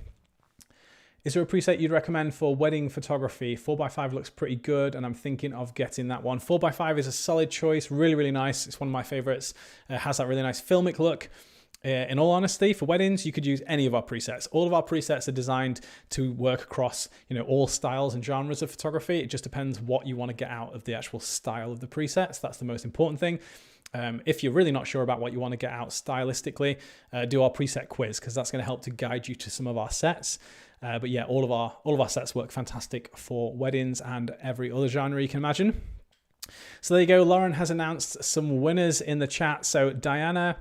Is there a preset you'd recommend for wedding photography? 4x5 looks pretty good, and I'm thinking of getting that one. 4x5 is a solid choice. Really, really nice. It's one of my favorites. It has that really nice filmic look. In all honesty, for weddings, you could use any of our presets. All of our presets are designed to work across, all styles and genres of photography. It just depends what you want to get out of the actual style of the presets. That's the most important thing. If you're really not sure about what you want to get out stylistically, do our preset quiz, because that's going to help to guide you to some of our sets. But yeah, all of our sets work fantastic for weddings and every other genre you can imagine. So there you go. Lauren has announced some winners in the chat. So Diana,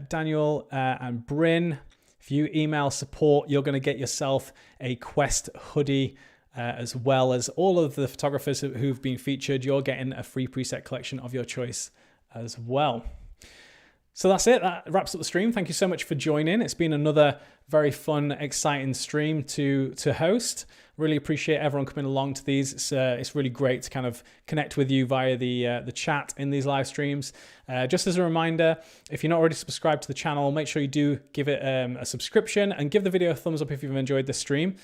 Daniel, and Bryn, if you email support, you're going to get yourself a Quest hoodie, as well as all of the photographers who've been featured. You're getting a free preset collection of your choice as well. So that's it. That wraps up the stream. Thank you so much for joining. It's been another very fun, exciting stream to host. Really appreciate everyone coming along to these. It's really great to kind of connect with you via the chat in these live streams. Just as a reminder, if you're not already subscribed to the channel, make sure you do give it a subscription and give the video a thumbs up if you've enjoyed this stream.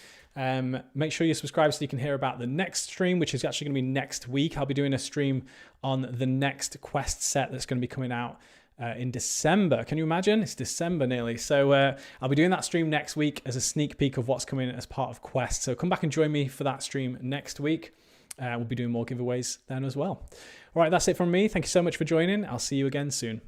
Make sure you subscribe so you can hear about the next stream, which is actually going to be next week. I'll be doing a stream on the next Quest set that's going to be coming out in December. Can you imagine? It's December nearly. So I'll be doing that stream next week as a sneak peek of what's coming as part of Quest. So come back and join me for that stream next week. We'll be doing more giveaways then as well. All right, that's it from me. Thank you so much for joining. I'll see you again soon.